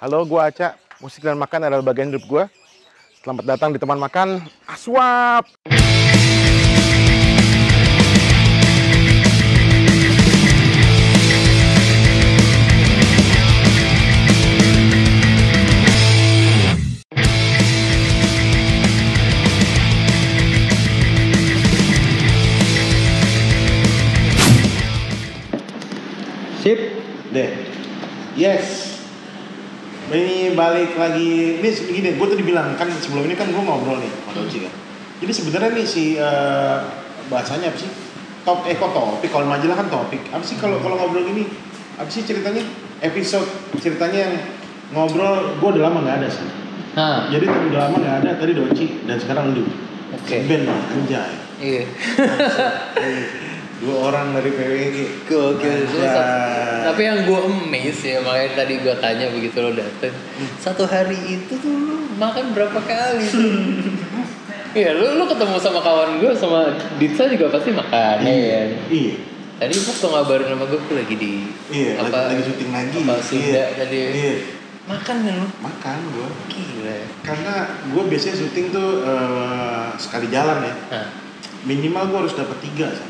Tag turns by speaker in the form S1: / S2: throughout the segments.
S1: Halo, gua Aca. Musik dan makan adalah bagian hidup gua. Selamat datang di teman makan Aswap.
S2: Sip deh. Yes. Ini balik lagi. Ini gini, gue tadi bilang kan sebelum ini kan gue ngobrol nih sama Doci kan. Jadi sebenarnya nih bahasanya apa sih? Kok topik, kalau majalah kan topik. Apa sih kalau ngobrol gini? Apa sih ceritanya? Episode ceritanya yang ngobrol gue udah lama nggak ada sih. Jadi udah lama nggak ada. Tadi Doci dan sekarang lu.
S3: Oke.
S2: Ben anjay.
S3: Iya.
S2: Dua orang dari PWG.
S3: Gokil. Tapi yang gue amazed ya, makanya tadi gue tanya begitu lo dateng. Satu hari itu tuh lo makan berapa kali? Iya, lu ketemu sama kawan gue, sama Ditsa juga pasti makan.
S2: Iya.
S3: Tadi waktu ngabarin sama gue tuh lagi di
S2: lagi syuting lagi.
S3: Sunda tadi.
S2: Iya.
S3: Makan kan lu?
S2: Makan gue.
S3: Gila.
S2: Karena gue biasanya syuting tuh sekali jalan ya. Minimal gue harus dapat 3.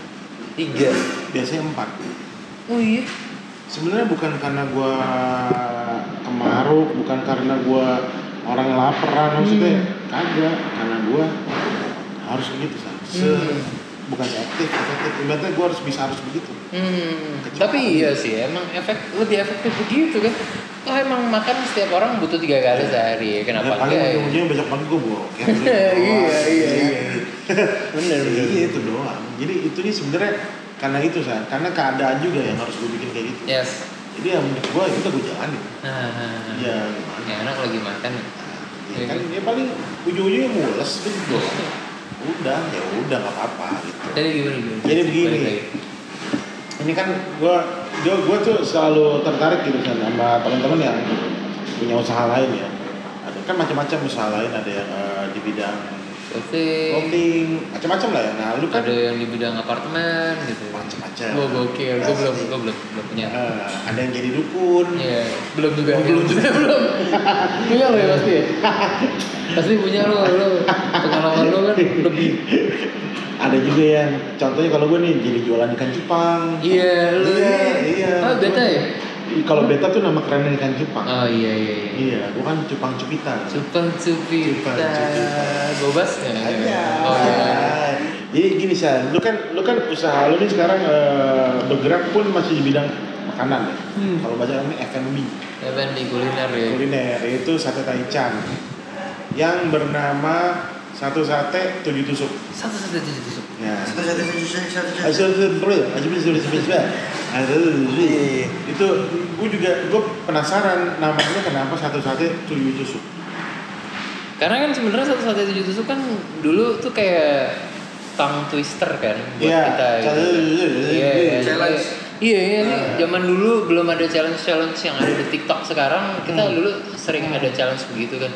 S3: 3.
S2: Biasanya 4.
S3: Oh iya.
S2: Sebenarnya bukan karena gue kemaruk, bukan karena gue orang yang laparan, maksudnya kagak, karena gue harus begitu bukan efektif. Ibaratnya gue harus begitu.
S3: Tapi iya sih, emang lebih efektif begitu kan. Oh emang makan setiap orang butuh 3 kali sehari ya, kenapa enggak?
S2: Paling ujung-ujungnya besok pagi gue borok ya.
S3: Iya. Bener.
S2: Iya itu doang. Jadi itu nih sebenarnya karena itu karena keadaan juga yang harus gue bikin kayak gitu.
S3: Yes.
S2: Jadi ya menurut gue itu gue jalanin. Ya gimana?
S3: Ya enak lagi makan.
S2: Ya kan ya paling ujung-ujungnya mules gitu doang. Udah nggak apa-apa gitu.
S3: Jadi
S2: begini. Ini kan gue tuh selalu tertarik gitu sama teman-teman yang punya usaha lain ya. Ada kan macam-macam usaha lain, ada yang di bidang clothing, macam-macam lah ya. Nah, lu kan
S3: ada yang di bidang apartemen gitu.
S2: Macam-macam.
S3: Gua gokil, gua belum punya.
S2: Ada yang jadi dukun.
S3: Iya, belum juga.
S2: Belum.
S3: Punya lo ya pasti ya? Pasti punya lo. Pengalaman lo kan lebih.
S2: Ada juga yang contohnya kalau gue nih jadi jualan ikan cupang.
S3: Iya, lu.
S2: Iya.
S3: Oh, beta ya?
S2: Kalau beta tuh nama keren ikan cupang.
S3: Oh iya.
S2: Iya, gue kan cupang cupita.
S3: Cupang cupita. Bobas ya?
S2: Iya.
S3: Oh iya.
S2: Jadi gini Shan, lu kan usaha lu nih sekarang bergerak pun masih di bidang makanan ya. Kalau baca ini F&B.
S3: F&B kuliner ya.
S2: Kuliner itu sate taichan yang bernama satu sate 7 tusuk.
S3: Satu sate 7 tusuk.
S2: Ya.
S3: Satu sate 7 tusuk.
S2: Itu gue penasaran namanya kenapa satu sate 7 tusuk.
S3: Karena kan sebenarnya satu sate 7 tusuk kan dulu tuh kayak tongue twister kan buat kita gitu. Iya.
S2: Challenge.
S3: Iya nih, zaman dulu belum ada challenge yang ada di TikTok sekarang. Kita dulu sering ada challenge begitu kan.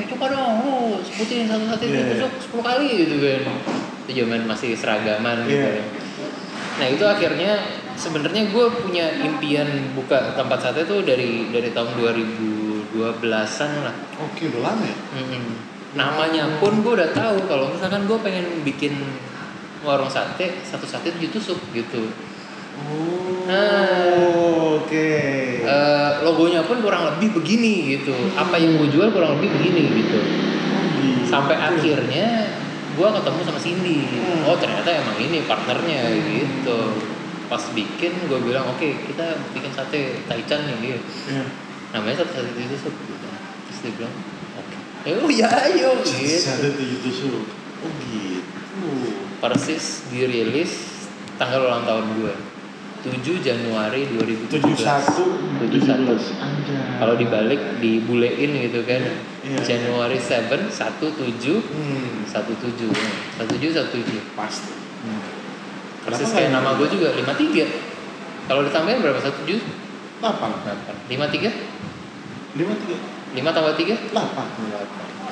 S3: Coba dong lu sebutin satu sate tusuk 10 kali gitu kan. Itu zaman masih seragaman gitu. Nah, itu akhirnya sebenarnya gue punya impian buka tempat sate tuh dari tahun 2012-an lah. Oke,
S2: udah lama ya?
S3: Namanya pun gue udah tahu kalau misalkan gue pengen bikin warung sate, satu sate 7 tusuk gitu.
S2: Oke.
S3: Logonya pun kurang lebih begini gitu. Apa yang gue jual kurang lebih begini gitu. Sampai akhirnya gue ketemu sama Cindy. Oh ternyata emang ini partnernya gitu. Pas bikin gue bilang oke, kita bikin sate taichan nih dia. Namanya satu sate 7 tusuk gitu. Terus dia bilang oke. Ayo gitu.
S2: Sate 7 tusuk. Oh gitu.
S3: Persis dirilis tanggal ulang tahun gue. 7 Januari 2017.
S2: 71.
S3: Kalau dibalik dibulein gitu kan. Januari 7 17 17
S2: pasti.
S3: Persis kayak nama gue juga 53. Kalau ditambahin berapa? 17? 8. 53? 5 tambah 3?
S2: 8.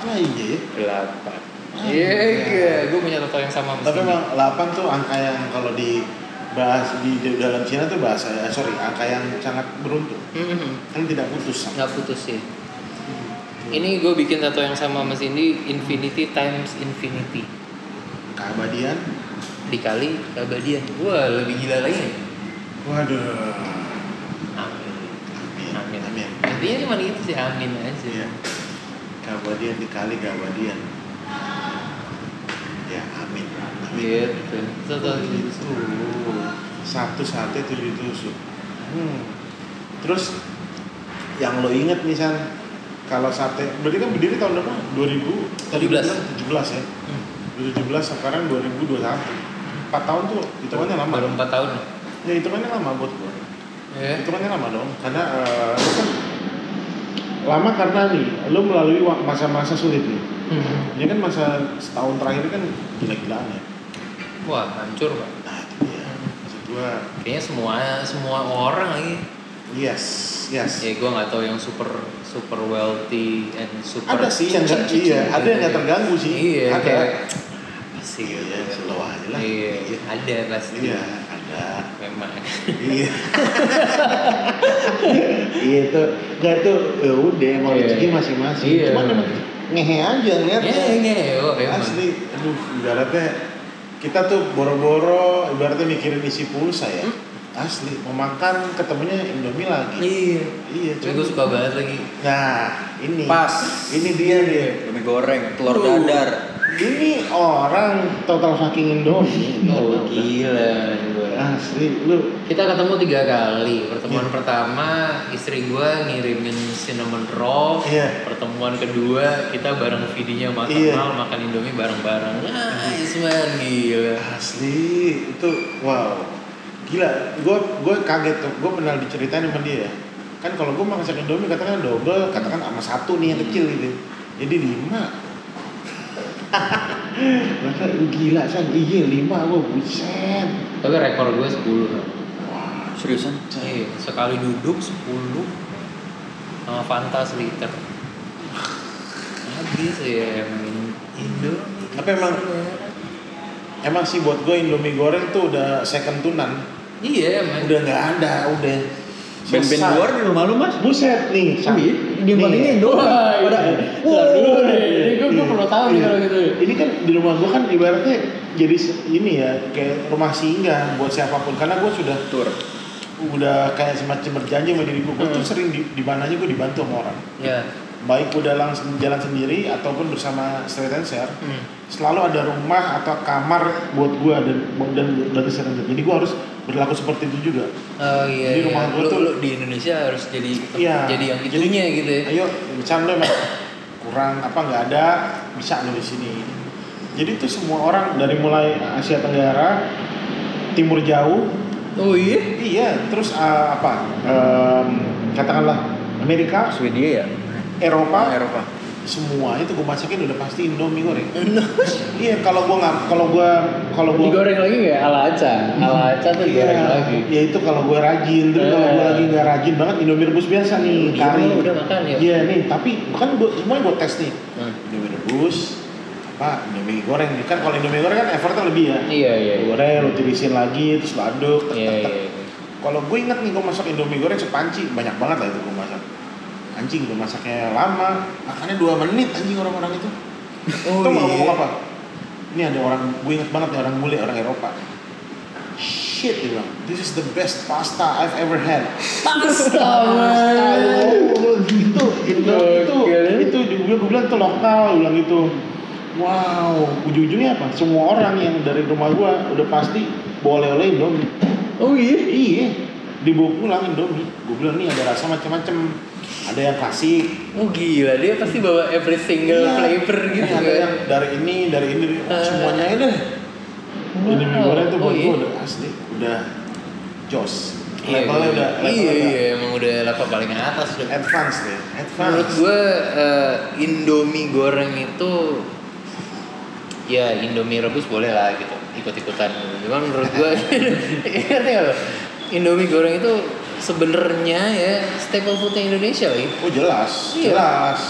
S2: Ah iya ya.
S3: 8. Iya, gue punya tato yang sama.
S2: Tapi emang 8 tuh angka yang kalau di di dalam Cina tuh angka yang sangat beruntung. Kan tidak putus.
S3: Nggak putus sih. Ini gue bikin satu yang sama Mas Indi, infinity times infinity.
S2: Keabadian
S3: Dikali keabadian. Wah, lebih gila lagi.
S2: waduh,
S3: Amin.
S2: amin.
S3: Intinya cuma gitu sih, amin aja.
S2: Iya. Keabadian dikali keabadian, ya amin.
S3: Gitu.
S2: Satu sate 7 tusuk. Terus yang lo inget nih San, kalau sate berarti kan berdiri tahun berapa? 2017 ya. 2017 sekarang 2021. 4 tahun tuh hitungannya lama.
S3: Baru 4 tahun.
S2: Ya hitungannya lama buat gua.
S3: Ya.
S2: Hitungannya lama dong, karena lu kan lama karena nih lo melalui masa-masa sulit nih. Ini kan masa setahun terakhir kan gila-gilaan ya.
S3: Wah, hancur, Pak.
S2: Nah itu dia. Maksud gua,
S3: Kayaknya semua orang lagi.
S2: yes.
S3: Ya, gue nggak tahu yang super wealthy and super.
S2: Ada sih yang nggak, ada yang nggak terganggu sih.
S3: Iya,
S2: ada.
S3: kayak pasti gitu.
S2: Iya, slow aja lah.
S3: Iya, ada pasti.
S2: Iya, ada.
S3: Memang.
S2: Iya. Iya itu, nggak tuh, ya udah emang rezeki masing-masing.
S3: Iya.
S2: Cuman emang ngehe aja ngeliatnya.
S3: Ngehe, oh emang.
S2: Asli, aduh, ibaratnya kita tuh boro-boro, ibaratnya mikirin isi pulsa ya. Asli, mau makan ketemunya Indomie lagi. Iya.
S3: Tapi gue suka banget lagi.
S2: Nah, ini.
S4: Pas.
S2: Ini dia nih.
S4: Indomie goreng, telur dadar.
S2: Ini orang total fucking Indomie.
S3: Oh gila gue.
S2: Asli, lu.
S3: Kita ketemu 3 kali. Pertemuan
S2: Iya.
S3: pertama istri gue ngirimin cinnamon roll.
S2: Iya.
S3: Pertemuan kedua kita bareng videonya makan Indomie bareng-bareng. Nice man, gila.
S2: Asli, itu wow. Gila, gue kaget tuh. Gue pernah diceritain sama dia. Kan kalau gue masak Indomie katakan double, katakan sama satu nih yang kecil gitu. Jadi 5. Masa gila San, iya 5 gue buset.
S3: Tapi rekor gue 10.
S2: Wah,
S4: Seriusan?
S3: Iya, sekali duduk 10 sama Fanta seliter. Habis ya emang Indomie.
S2: Tapi emang sih buat gue Indomie goreng tuh udah second to none.
S3: Iya emang.
S2: Udah nggak ada, udah
S4: Band-band
S2: selesai.
S4: luar di rumah lu mas?
S2: Buset nih, San.
S4: Dia bandingin dong.
S3: Wah,
S4: Pada
S3: dulu deh. Gue perlu tahu nih kalau gitu.
S2: Ini kan di rumah gue kan ibaratnya jadi ini ya kayak rumah singgah buat siapapun, karena gue sudah
S4: tur.
S2: udah kayak semacam berjanji sama diri gue tuh sering di mana aja gue dibantu sama orang,
S3: Ya.
S2: baik gue langsung jalan sendiri ataupun bersama street and share. Selalu ada rumah atau kamar buat gue dan berarti street and share. Jadi gue harus berlaku seperti itu juga.
S3: Oh iya.
S2: Jadi rumah
S3: Iya.
S2: gua tuh-
S3: Lu di Indonesia harus jadi
S2: Iya.
S3: jadi yang itunya gitu ya.
S2: Ayo, bisa lo emang kurang apa nggak ada, bisa lo di sini. Jadi tuh semua orang dari mulai Asia Tenggara, Timur Jauh,
S3: Oh iya.
S2: iya, terus katakanlah Amerika,
S4: Swedia ya?
S2: Eropa,
S4: Eropa.
S2: semua itu gue masakin udah pasti Indomie goreng. Iya, kalau gue
S3: Digoreng lagi nggak ala aca? Ala aca tuh digoreng lagi.
S2: ya itu kalau gue rajin, terus kalau gue lagi nggak rajin banget Indomie rebus biasa nih,
S3: Iya,
S2: kari.
S3: lu udah makan ya?
S2: Iya nih, tapi kan semuanya gue tes nih.
S3: Hmm.
S2: Indomie rebus, Indomie goreng nih kan, kalau Indomie goreng kan effortnya lebih ya.
S3: Iya.
S2: Goreng, lu tirisin lagi, terus lu aduk.
S3: Iya.
S2: Kalau gue inget nih gue masak Indomie goreng sepanci, banyak banget lah itu gue masak. Anjing gue masaknya lama, makannya 2 menit anjing orang-orang itu.
S3: Oh
S2: Tuh mau
S3: iya.
S2: ngomong apa? Ini ada orang, gue inget banget nih orang bule, orang Eropa. Shit dia bilang, this is the best pasta I've ever had.
S3: Pasta
S2: Gitu, itu gue bilang itu lokal, gue bilang gitu. Wow, ujung-ujungnya apa? Semua orang yang dari rumah gue udah pasti bawa oleh Indomie.
S3: Oh iya.
S2: Iya, dibawa pulang Indomie. Gue bilang nih ada rasa macam-macam. Ada yang klasik.
S3: Oh gila, dia pasti bawa every single
S2: Iya.
S3: flavor gitu
S2: Ada
S3: kan.
S2: yang dari ini, semuanya ini deh. Indomie goreng tuh buat gue udah asli, udah jos. Levelnya udah,
S3: Iya, emang udah level paling atas udah.
S2: advance deh,
S3: Menurut gue Indomie goreng itu ya Indomie rebus boleh lah gitu, ikut-ikutan. Cuman menurut gue ngerti nggak lo? Indomie goreng itu sebenarnya ya staple foodnya Indonesia lagi.
S2: Oh jelas,
S3: Iya.
S2: jelas.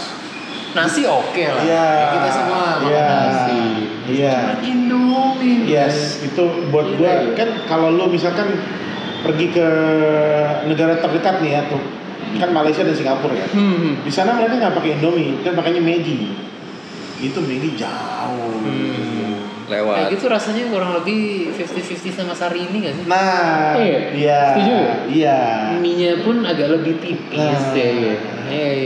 S3: Nasi oke lah.
S2: Iya.
S3: Kita semua makan
S2: Iya.
S3: nasi.
S2: Iya.
S3: Indomie.
S2: Yes, itu buat
S3: Gila,
S2: gua
S3: ya.
S2: kan kalau lu misalkan pergi ke negara terdekat nih ya tuh, kan Malaysia dan Singapura ya. Di sana mereka nggak pakai Indomie, kan pakainya Maggi. Itu Maggi jauh.
S3: Kayak
S4: Lewat.
S3: gitu rasanya kurang lebih 50-50 sama Sarimi gak sih?
S2: Nah,
S3: Iya.
S2: iya,
S3: Setuju ya?
S2: iya.
S3: Mie-nya pun agak lebih tipis
S2: Nah.
S3: ya. Iya.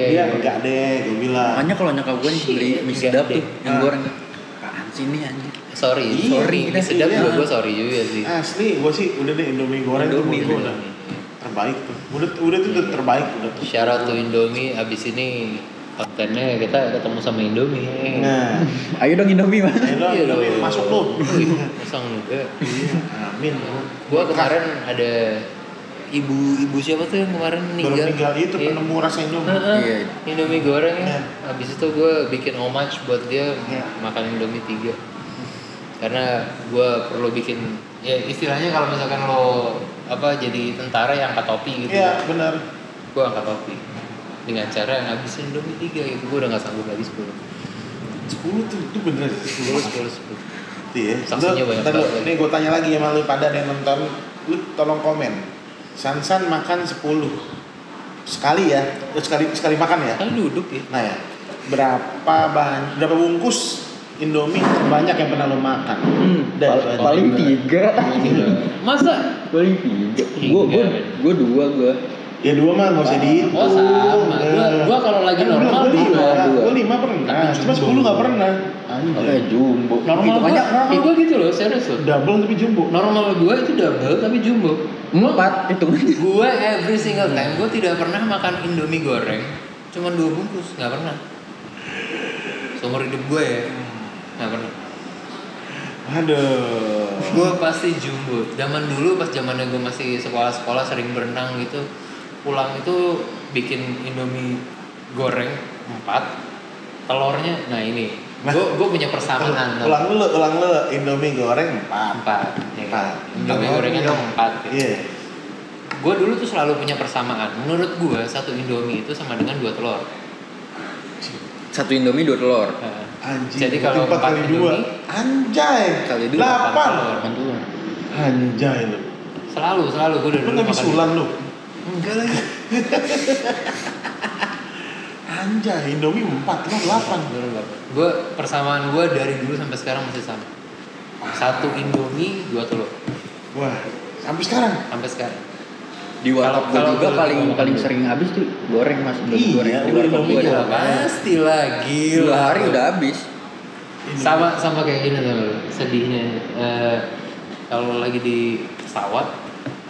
S2: Iya, enggak deh, gue bilang.
S4: Makanya kalau nyokap gue nih beli mie
S3: Enggak
S4: sedap
S3: deh.
S4: tuh, yang
S2: Ah.
S4: goreng. Apaan sih ini anjir?
S3: Sorry,
S2: Iya,
S3: sorry.
S2: iya,
S3: Sedap
S2: iya.
S3: juga gue sorry juga sih.
S2: Asli, gue sih udah deh Indomie goreng
S4: Indomie,
S2: tuh buat gua udah terbaik tuh. Udah tuh udah terbaik udah tuh.
S3: Shout out to Indomie, abis ini kontennya kita ketemu sama Indomie.
S2: Nah,
S4: Ayo dong Indomie mas.
S2: ayo dong,
S3: Iya
S2: Indomie
S3: dong.
S2: masuk lu.
S3: Kosong juga.
S2: Iya, amin.
S3: Gua kemarin ada ibu siapa tuh yang kemarin
S2: Baru
S3: meninggal?
S2: meninggal itu
S3: Iya.
S2: penemu rasa Indomie.
S3: Heeh.
S4: Iya.
S3: Indomie goreng ya.
S2: Iya.
S3: Habis itu gue bikin homage buat dia
S2: Iya.
S3: makan Indomie 3. Karena gue perlu bikin ya istilahnya kalau misalkan lo jadi tentara yang angkat topi gitu.
S2: Iya, benar.
S3: Gue angkat topi dengan cara ngabisin Indomie 3 gitu. Gue udah gak sanggup lagi 10.
S2: 10 tuh itu bener
S3: 10.
S2: Iya.
S3: Saksinya banyak
S2: Ntar
S3: banget.
S2: nih gue tanya lagi sama lu pada yang nonton, lu tolong komen. Sansan makan 10 sekali ya, sekali makan ya.
S3: Kan duduk ya.
S2: Nah ya, berapa bungkus Indomie terbanyak yang pernah lo makan?
S4: Paling 3.
S3: Masa?
S4: Paling 3.
S3: Tiga.
S4: Gue 2 gue.
S2: Ya 2 mah nggak usah dihitung.
S3: Oh sama. Gua kalau lagi normal
S2: gue 5,
S3: dua.
S2: gue 5 pernah.
S3: Tapi
S2: Cuma
S3: jumbo.
S2: 10 nggak pernah.
S4: Oke jumbo.
S3: Normal
S4: Hitungannya
S3: gua gitu loh, serius loh.
S2: Double tapi jumbo.
S3: Normal gua itu double tapi jumbo.
S4: 4 hitungannya.
S3: Gua every single time gua tidak pernah makan Indomie goreng cuma 2 bungkus, nggak pernah. Seumur hidup gua ya, nggak pernah.
S2: Aduh.
S3: Gua pasti jumbo. Zaman dulu pas zamannya gua masih sekolah sering berenang gitu, pulang itu bikin Indomie goreng 4, telurnya, nah ini, gua punya persamaan.
S2: Ulang dulu, Indomie goreng 4.
S3: 4, ya kan?
S2: Empat.
S3: Indomie gorengnya dong 4 gitu.
S2: Iya.
S3: Gue dulu tuh selalu punya persamaan. Menurut gue satu Indomie itu sama dengan 2 telur.
S4: 1 Indomie 2 telur.
S3: Nah,
S2: Anjing.
S3: jadi kalau
S2: 4
S3: 4
S2: kali 2.
S3: Indomie
S2: Anjay.
S4: Kali 2
S2: 8.
S3: 8 telur.
S2: Anjay lu.
S3: Selalu gue udah
S2: Lu
S3: dulu
S2: nggak
S3: makan
S2: bisulan
S3: gitu.
S2: lu.
S3: Enggak lagi.
S2: Anjay, Indomie 4, lu 8.
S3: Gue persamaan gue dari dulu sampai sekarang masih sama. 1 Indomie 2 telur
S2: Wah, sampai sekarang.
S3: sampai sekarang.
S4: Di warkop gue
S3: Kalau
S4: juga
S3: lu
S4: paling
S3: makan
S4: paling
S3: dulu.
S4: sering habis tuh goreng mas. Indomie
S2: Iya,
S4: goreng di
S2: lu
S4: warkop
S2: Indomie
S4: gue.
S3: Iya
S2: goreng.
S3: pasti lah, gila.
S4: 2 hari udah habis.
S3: Sama kayak gini tuh sedihnya. Kalau lagi di pesawat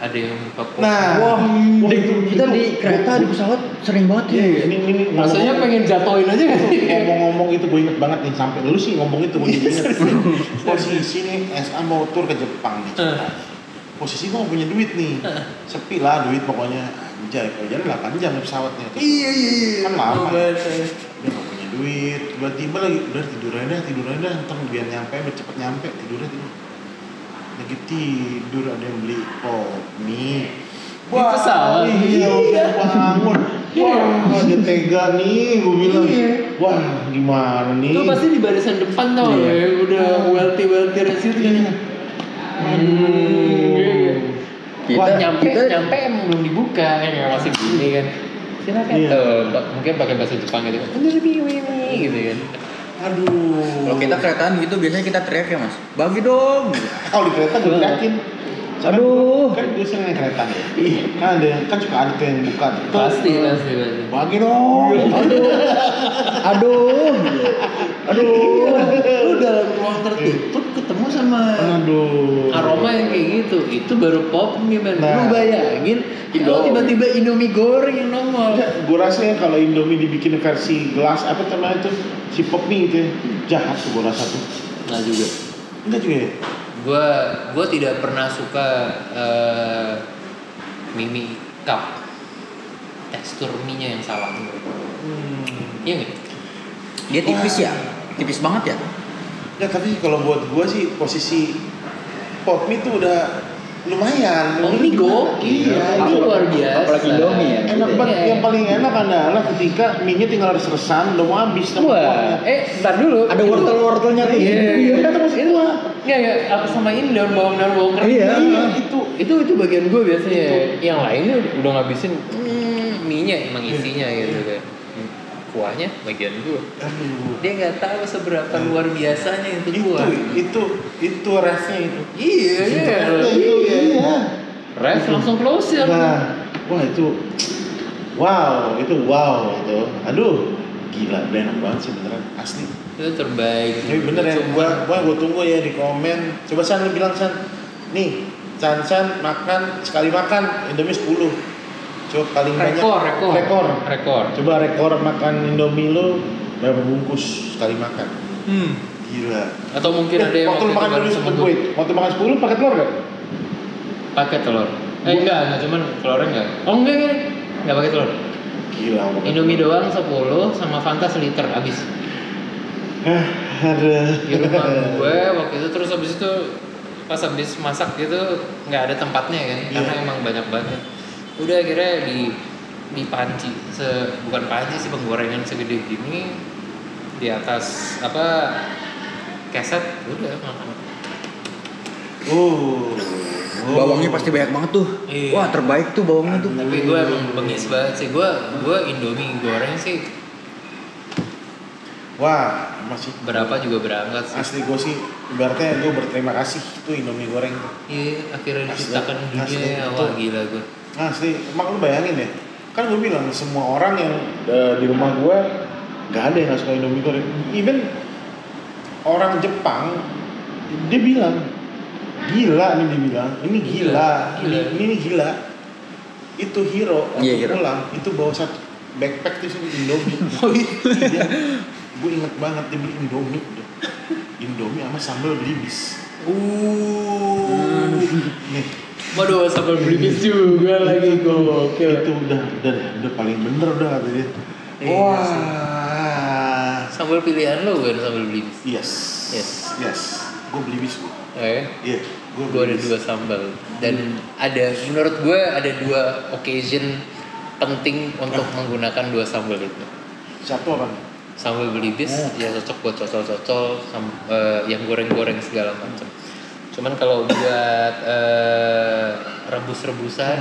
S3: ada yang buka pop.
S2: Nah,
S4: Wah,
S2: itu
S4: kita di kereta di pesawat sering banget ya.
S2: Iya, ini
S3: rasanya pengen jatuhin aja kan.
S2: ngomong-ngomong itu gue inget banget nih, sampai lu sih ngomong itu gue jadi inget. Posisi nih SA mau tur ke Jepang nih. Posisi gue gak punya duit nih, sepi lah duit pokoknya. Anjay, kalau jalan 8 jam nih pesawatnya.
S3: Iya.
S2: Kan lama. Dia gak punya duit, tiba-tiba lagi udah tidur aja dah, ntar biar biar cepet nyampe, tidur. Lagi tidur ada yang beli mie.
S3: Di pesawat?
S2: Iya, udah bangun. Wah, dia tega nih, gue bilang. Wah, gimana nih?
S3: Itu pasti di barisan depan tau
S2: Iya.
S3: ya, udah wealthy resident kan.
S4: Kita
S3: nyampe
S4: kita
S3: emang belum dibuka ya masih gini kan. Silakan.
S2: Iya.
S3: Mungkin pakai bahasa Jepang gitu. Gitu kan.
S2: Aduh.
S4: kalau kita keretaan gitu biasanya kita teriak ya mas. Bagi dong.
S2: Kalau di kereta gue teriakin.
S4: Aduh.
S2: Kan gue sering naik kereta nih. Kan kan suka ada tuh yang buka.
S3: Pasti.
S2: Bagi dong.
S4: Aduh.
S3: Lu dalam ruang tertutup ketemu sama
S2: Aduh.
S3: aroma yang kayak gitu, itu baru pop mie men.
S2: Nah.
S3: Lu bayangin kalau tiba-tiba Indomie goreng yang nongol.
S2: Gue rasa ya kalau Indomie dibikin versi gelas apa namanya itu si pop mie gitu ya, jahat tuh gue rasa tuh.
S3: Nah juga.
S2: Enggak juga ya?
S3: Gua tidak pernah suka mie cup. Tekstur mie-nya yang salah. Iya nggak?
S4: Dia tipis ya. Tipis banget ya.
S2: Ya tapi kalau buat gue sih posisi pop mie tuh udah lumayan.
S3: Oh ini gokil,
S2: Iya,
S3: ini luar biasa.
S4: Apalagi Indomie ya.
S2: Enak banget.
S3: Iya.
S2: Yang paling enak adalah ketika mie-nya tinggal resan, udah mau habis.
S3: Wah, ntar dulu.
S4: Ada wortel-wortelnya tuh.
S2: Iya, itu maksud gua.
S3: Nggak, apa sama ini daun bawang kering.
S4: Iya.
S3: Itu bagian gue biasanya. Yang lainnya udah ngabisin mie-nya emang isinya gitu kan. Kuahnya bagian gue.
S2: Aduh.
S3: Dia nggak tahu seberapa luar biasanya itu kuah.
S2: Itu rasnya itu.
S3: Iya.
S2: Iya.
S3: Ref langsung close ya.
S2: Nah, wah itu wow itu. Aduh, gila, udah enak banget sih beneran, asli.
S3: Itu terbaik.
S2: Tapi bener ya, gua tunggu ya di komen. Coba San, lu bilang San. Nih, San makan sekali makan Indomie 10. Coba paling banyak rekor. Coba rekor makan Indomie lu berapa bungkus sekali makan? Gila.
S3: Atau mungkin ada yang
S2: waktu lu makan Indomie 10, waktu makan 10 pakai telur gak?
S3: pakai telur. Enggak, cuman telurnya enggak. Oh enggak pakai telur.
S2: Gila.
S3: Indomie doang 10 sama Fanta seliter habis.
S2: Aduh.
S3: Di rumah gue waktu itu terus habis itu pas habis masak gitu nggak ada tempatnya kan karena emang banyak banget. Udah akhirnya di panci bukan panci sih, penggorengan segede gini di atas keset udah makan.
S4: Bawangnya pasti banyak banget tuh.
S3: Iya.
S4: Wah, terbaik tuh bawangnya tuh.
S3: Tapi gue emang bengis banget sih. Gue Indomie goreng sih
S2: Wah, masih
S3: berapa juga berangkat sih.
S2: asli gue sih ibaratnya gue berterima kasih itu Indomie goreng.
S3: Iya, akhirnya diciptakan
S2: Asli, asli.
S3: dunia. Wah gila gue.
S2: Asli, emang lu bayangin ya, kan gue bilang semua orang yang di rumah gue nggak ada yang nggak suka Indomie goreng. Even orang Jepang dia bilang gila nih, dia bilang ini gila. Ini gila. Itu Hero waktu
S4: Iya, Hero.
S2: pulang itu bawa satu backpack tuh sini Indomie. Iya. Gue inget banget dia beli Indomie sama sambal belibis. Nih,
S3: Waduh, sambal belibis juga lagi gokil.
S2: itu udah paling bener udah kata dia.
S3: Iya
S2: Wah.
S3: Sambal pilihan lo kan sambal belibis.
S2: Yes. Gue belibis gue. Iya,
S3: Gue ada 2 sambal dan menurut gue ada 2 occasion penting untuk menggunakan 2 sambal itu.
S2: Satu apa?
S3: Sambal belibis ya cocok buat cocol-cocol yang goreng-goreng segala macam. Cuman kalau buat rebus-rebusan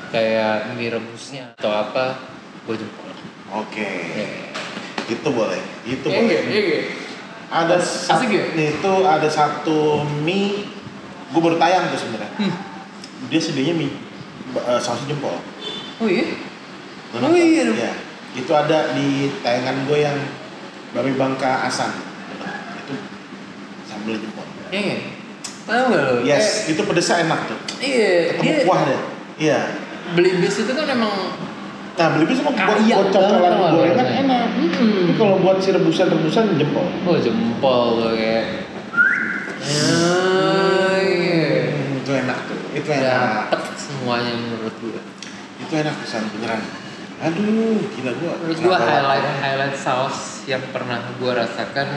S3: kayak mie rebusnya atau apa, gue jempol.
S2: Oke.
S3: Yeah.
S2: Itu boleh. Itu
S3: Iya
S2: boleh.
S3: nggak?
S2: Ada
S3: Asik ya?
S2: itu ada satu mie gue baru tayang tuh sebenarnya. Dia sedianya mie saus jempol.
S3: Oh iya?
S2: Lu
S3: Oh
S2: nonton?
S3: iya dong.
S2: Ya. Itu ada di tayangan gue yang Babi Bangka Asan. Itu sambal jempol.
S3: Iya. Tahu nggak lo?
S2: Yes, itu pedesnya enak tuh.
S3: Iya.
S2: Ketemu kuah deh. Iya.
S3: Belibis itu kan emang
S2: Nah, beli bisa buat
S3: Kaya
S2: cocolan
S3: banget
S2: gorengan
S3: rasanya.
S2: enak. Tapi kalau buat si rebusan jempol.
S3: oh jempol tuh kayak. Iya.
S2: Itu enak tuh. Itu enak.
S3: Dapet semuanya menurut gue.
S2: Itu enak pesan beneran. Aduh, gila gua.
S3: Menurut gue highlight saus yang pernah gue rasakan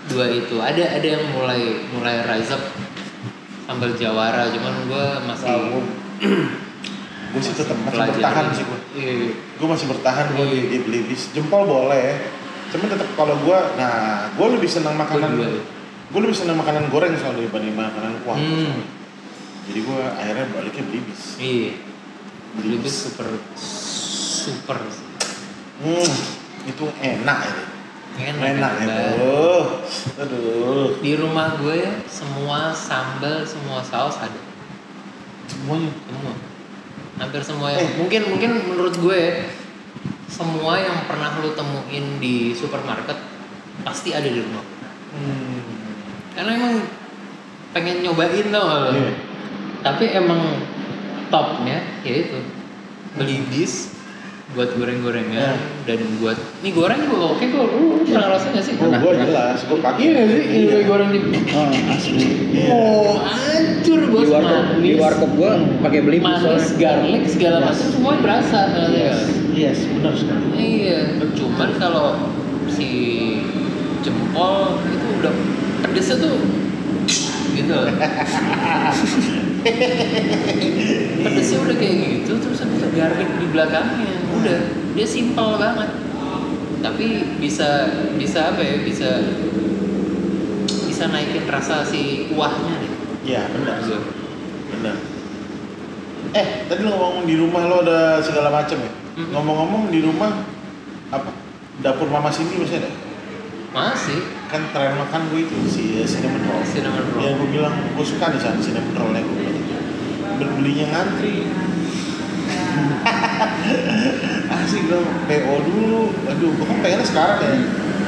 S3: 2 itu. Ada yang mulai rise up sambal jawara, cuman gue masih
S2: Gue sih tetap masih
S3: pelajari.
S2: bertahan sih gue.
S3: Iya.
S2: Gue masih bertahan gue
S3: Iya.
S2: di belibis. Jempol boleh. Cuman tetap kalau gue, gue lebih senang makanan.
S3: Gua juga.
S2: Gue lebih senang makanan goreng soalnya dibanding makanan kuah.
S3: Hmm.
S2: Jadi gue akhirnya baliknya belibis.
S3: Iya. Belibis super.
S2: Itu enak ya.
S3: Enak
S2: itu. Aduh.
S3: Di rumah gue semua sambal, semua saus ada.
S2: Semuanya.
S3: Semua. Hampir semua yang mungkin menurut gue semua yang pernah lu temuin di supermarket pasti ada di rumah. Karena emang pengen nyobain tau gak lo?
S2: Iya.
S3: Tapi emang topnya yaitu belibis buat goreng-gorengan dan buat mie goreng juga oke kok. Lu pernah rasain gak sih?
S2: Gue jelas, gue pakai.
S3: Iya gak sih? Mie goreng di
S4: Asli.
S2: Iya.
S3: Oh, hancur bos.
S4: Di warkop gua pakai belibis
S3: manis,
S4: soalnya.
S3: garlic segala macam semuanya berasa.
S2: Yes, benar sekali.
S3: Iya, cuman kalau si jempol itu udah pedesnya tuh gitu loh. Pedesnya udah kayak gitu, terus habis itu garlic di belakangnya, udah dia simpel banget. Tapi bisa apa ya? Bisa naikin rasa si kuahnya deh.
S2: Iya, benar.
S3: Gitu.
S2: Benar. Tadi lo ngomong di rumah lo ada segala macam ya? Ngomong-ngomong di rumah apa? Dapur Mama Cindy masih ada?
S3: Masih
S2: Kan terakhir makan gue itu si cinnamon roll.
S3: cinnamon roll.
S2: Ya gue bilang gue suka nih sama cinnamon rollnya gue bilang itu. Belinya ngantri. Asik dong, PO dulu. Aduh, gue kan pengennya sekarang ya.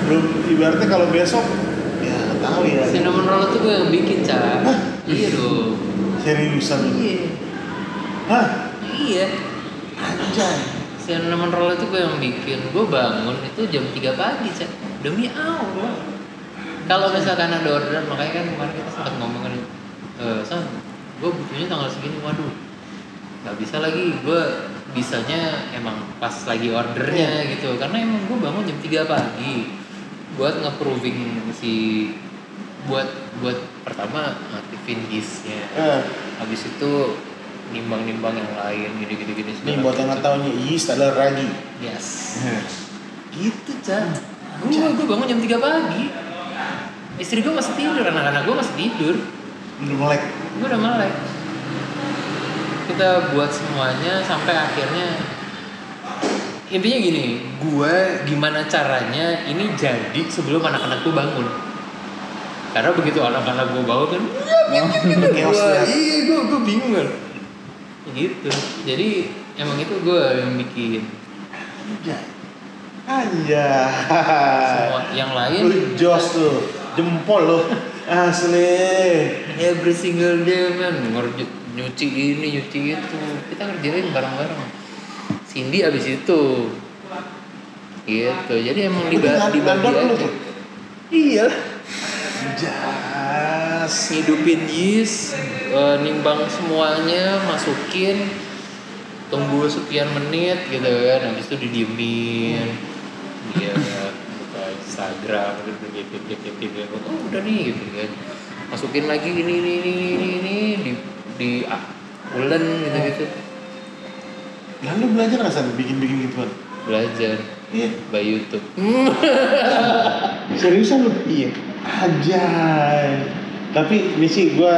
S2: Belum ibaratnya kalau besok ya nggak tahu ya.
S3: Cinnamon roll itu gue yang bikin, Ca. Iya dong.
S2: Seriusan lu?
S3: Iya.
S2: Hah?
S3: Iya.
S2: Anjay.
S3: Cinnamon roll itu gue yang bikin. Gue bangun itu jam 3 pagi, Ca. Demi Allah. Kalau misalkan ada orderan, makanya kan kemarin kita sempat ngomong kan, San, gue butuhnya tanggal segini, waduh, nggak bisa lagi, gue bisanya emang pas lagi ordernya gitu, karena emang gue bangun jam 3 pagi buat nge-proving buat pertama aktifin yeastnya, habis itu nimbang yang lain, gini.
S2: Nih buat yang nggak tahu nih, yeast adalah ragi.
S3: Yes. Gitu, Ca. Gue bangun jam 3 pagi. Istri gue masih tidur, anak-anak gue masih tidur.
S2: Udah melek.
S3: Gue udah melek. Kita buat semuanya sampai akhirnya intinya gini, gue gimana caranya ini jadi sebelum anak-anak gue bangun. Karena begitu anak-anak gue bangun kan,
S2: Chaos ya.
S3: iya gue bingung kan. Gitu. Jadi emang itu gue yang bikin.
S2: Anjay.
S3: Semua yang lain
S2: Lu jos tuh, jempol lu. Asli.
S3: every single day man, nyuci ini nyuci itu, kita ngerjain bareng-bareng. Cindy abis itu gitu, jadi emang dibagi aja. Iya,
S2: Jas.
S3: hidupin yeast, nimbang semuanya, masukin, tunggu sekian menit gitu kan, habis itu didiemin. Iya, buka Instagram, oh udah nih gitu kan, masukin lagi ini di ulen gitu.
S2: Lalu belajar nggak San bikin gituan?
S3: Belajar
S2: Iya.
S3: by YouTube.
S2: Seriusan lu? Iya. Anjay. Tapi ini sih gue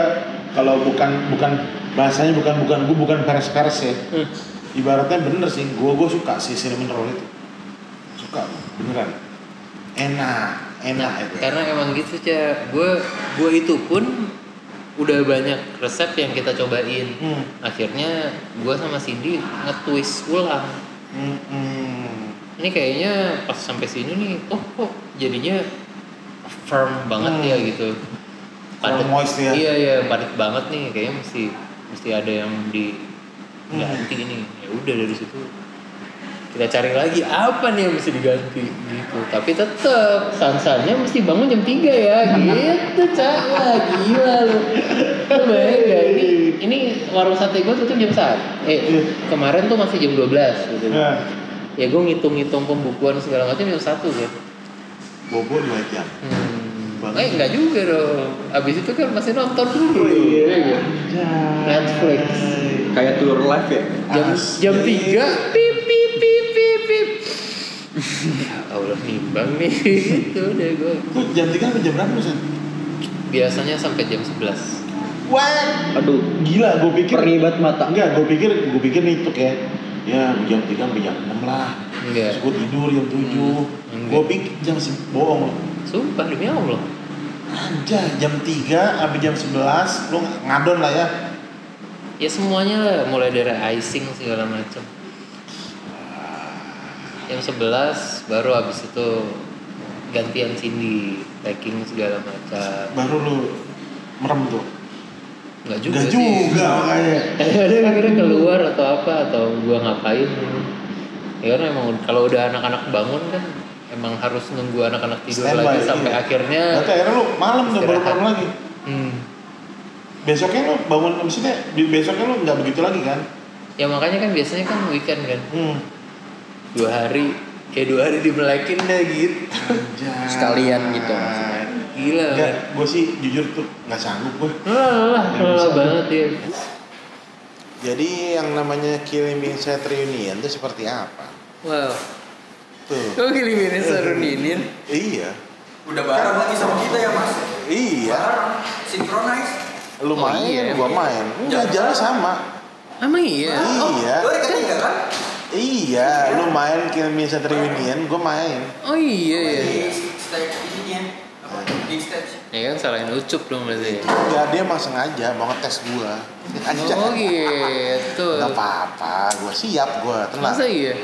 S2: kalau bukan bahasanya bukan peres-peres ya. Ibaratnya bener sih, gue suka sih cinnamon roll itu. Suka beneran. Enak itu.
S3: Karena emang gitu, Ca. Gue itu pun udah banyak resep yang kita cobain. Akhirnya gue sama Cindy nge-twist ulang. Ini kayaknya pas sampai sini nih, kok jadinya firm banget ya gitu.
S2: Padat moist ya.
S3: Iya, padat banget nih. Kayaknya mesti ada yang diganti ini. Ya udah dari situ kita cari lagi apa nih yang mesti diganti gitu. Tapi tetep sansanya mesti bangun jam 3 ya gitu, Ca. Wah, gila lu. Lu bayangin gak ini warung sate gue tutup jam 1. Kemarin tuh masih jam 12 gitu. Ya gue ngitung pembukuan segala macam jam 1 kan.
S2: Bobo 2 jam.
S3: Enggak juga dong. Abis itu kan masih nonton dulu. Iya. Netflix.
S4: Kayak telur live ya.
S3: Jam 3 pip. Allah nimbang nih. Gitu deh gue.
S2: Tuh jam 3 sampai jam berapa San?
S3: Biasanya sampai jam 11.
S2: Wah,
S4: Aduh,
S2: gila, gue pikir
S4: perlibat mata.
S2: Enggak, gue pikir nih tuh ya. Ya, jam 3 sampai jam 6 lah.
S3: Enggak.
S2: Terus gue tidur jam 7. Gue pikir jam bohong.
S3: Sumpah demi Allah.
S2: Anjay, jam 3 sampai jam 11 lo ngadon lah ya.
S3: Ya semuanya lah, mulai dari icing segala macam. Jam 11 baru habis itu gantian Cindy, packing segala macam.
S2: Baru lu merem tuh.
S3: Enggak juga
S2: Enggak
S3: sih.
S2: juga makanya.
S3: Ada kira keluar atau apa atau gua ngapain. Ya karena emang kalau udah anak-anak bangun kan emang harus nunggu anak-anak tidur
S2: Standby,
S3: lagi sampai
S2: iya.
S3: akhirnya.
S2: Berarti akhirnya lu malam tuh baru
S3: istirahat.
S2: bangun lagi. Besoknya lu bangun, maksudnya besoknya lu nggak begitu lagi kan?
S3: Ya makanya kan biasanya kan weekend kan. 2 hari dimelekin deh gitu.
S2: Anjay.
S4: Sekalian gitu maksudnya.
S3: Gila.
S2: Enggak, gue sih jujur tuh nggak sanggup gue.
S3: Lelah banget ya.
S2: Jadi yang namanya Killing Me Inside Reunion itu seperti apa?
S3: Wow.
S2: Tuh.
S3: Kok Killing Me Inside Reunion?
S2: Iya.
S4: Udah bareng lagi sama kita ya mas.
S2: Iya.
S4: Bareng, synchronize.
S2: Lu
S3: Oh,
S2: main,
S3: iya,
S2: gua
S3: iya.
S2: main. Enggak, jalan sama.
S3: Emang iya?
S2: Iya.
S4: Lo hari ketiga kan?
S2: Iya, lu main Killing Me Inside Reunion, gua main.
S3: Oh iya ya.
S4: Di stage ininya. Apa? Di stage.
S3: Ya kan salahin Ucup dong berarti.
S2: Enggak, dia emang sengaja mau ngetes gua. Aja.
S3: Oh gitu.
S2: Enggak apa-apa, gua siap gua, tenang.
S3: Masa iya?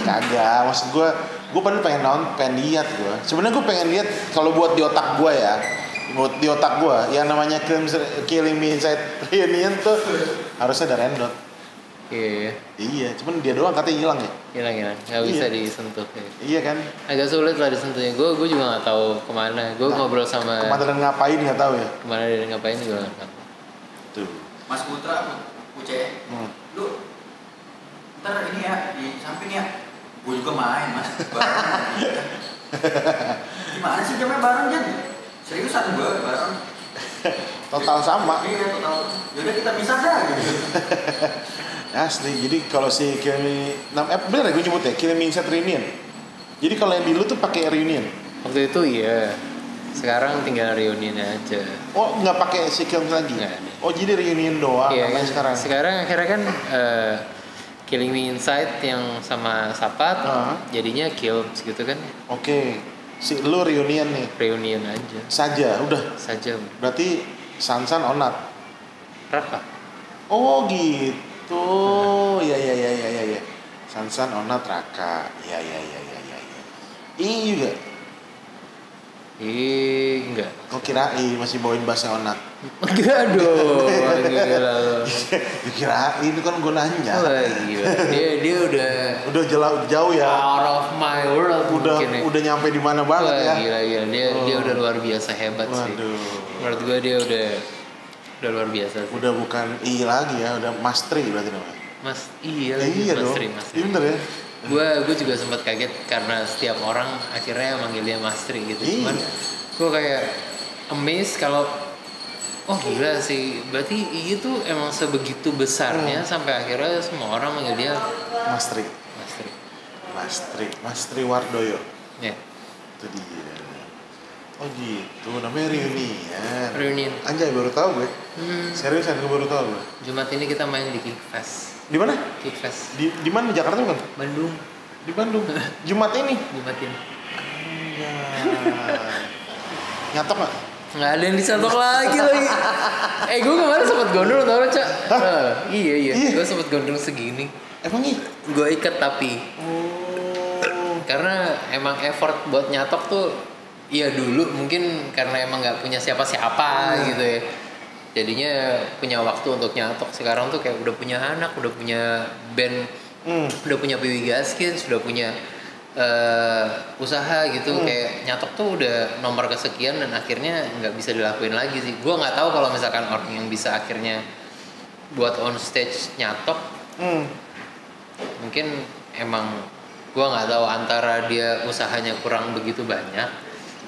S2: Kagak, maksud gua padahal pengen lihat gua. Sebenarnya gua pengen lihat kalau buat di otak gua ya. Buat di otak gua yang namanya Killing Me Inside Reunion tuh harusnya ada Rendot.
S3: Iya.
S2: Iya, cuman dia doang katanya hilang ya.
S3: Hilang. Nggak bisa
S2: Iya.
S3: disentuh. Ya.
S2: Iya kan?
S3: Agak sulit lah disentuhnya. Gue juga nggak tahu kemana. Gue ngobrol sama
S2: Kemana dan ngapain nggak tahu ya.
S3: kemana dan ngapain juga nggak tahu.
S2: Tuh.
S4: Mas Putra, Uce, lu ntar ini ya di samping ya. Gue juga main mas. Bareng. Gimana sih jamnya bareng Jan? Seriusan gue bareng.
S2: Total sama.
S4: Iya total. Yaudah kita bisa dah gitu.
S2: Asli. Jadi kalau si Killing Me, bener ya gue nyebut ya Killing Me Inside Reunion. Jadi kalau yang dulu tuh pakai reunion.
S3: Waktu itu iya. Sekarang tinggal reunion aja.
S2: Oh nggak pakai si Killing Me lagi?
S3: Nggak ada.
S2: Oh jadi reunion doang
S3: Iya
S2: namanya
S3: kan.
S2: sekarang.
S3: Sekarang akhirnya kan Killing Me Inside yang sama Sapat jadinya Kills gitu kan.
S2: Oke. Si lu reunion nih.
S3: Reunion aja.
S2: Saja, udah.
S3: Saja.
S2: Berarti Sansan Onat.
S3: Raka.
S2: Oh gitu. Ya. Sansan Onat Raka. Ya. Iya juga.
S3: Enggak.
S2: Kok kirain masih bawain bahasa Onat.
S3: Enggak dong. Gila lo.
S2: Kirain itu kan gue nanya.
S3: Wah, gila. Dia udah
S2: Udah jauh ya.
S3: out of my world mungkin ya.
S2: Udah nyampe di mana banget
S3: Wah,
S2: ya.
S3: Gila. Dia udah luar biasa hebat sih.
S2: Waduh.
S3: Menurut gue dia udah luar biasa sih.
S2: Udah bukan I lagi ya, udah Mastri berarti namanya.
S3: Mas, iya
S2: Ya,
S3: lagi
S2: iya
S3: Mas
S2: dong.
S3: Tri.
S2: Iya bener ya.
S3: Gue juga sempat kaget karena setiap orang akhirnya manggil dia Mas Tri gitu.
S2: Iya.
S3: Cuman gue kayak amazed kalau oh gila sih, berarti itu emang sebegitu besarnya sampai akhirnya semua orang manggil dia
S2: Mastri.
S3: Mas Tri.
S2: Mastri Wardoyo.
S3: Ya,
S2: Itu dia. Oh gitu, namanya reunion.
S3: reunion.
S2: Anjay baru tahu gue. Seriusan gue baru tahu gue.
S3: Jumat ini kita main di Kickfest.
S2: Di mana?
S3: Kickfest
S2: Di mana? Di Jakarta bukan?
S3: Bandung.
S2: Di Bandung. Jumat ini.
S3: Jumat ini.
S2: Nyatok nggak?
S3: Nggak ada yang disatok lagi. Gue kemarin sempat gondrong tau Cak. Iya.
S2: Iya.
S3: Gue sempat gondrong segini.
S2: Emang iya?
S3: Gue ikat tapi karena emang effort buat nyatok tuh ya dulu mungkin karena emang nggak punya siapa-siapa gitu ya, jadinya punya waktu untuk nyatok. Sekarang tuh kayak udah punya anak, udah punya band, udah punya PW Gaskin, sudah punya usaha gitu. Kayak nyatok tuh udah nomor kesekian dan akhirnya nggak bisa dilakuin lagi sih. Gue nggak tahu kalau misalkan orang yang bisa akhirnya buat on stage nyatok, mungkin emang gue nggak tahu antara dia usahanya kurang begitu banyak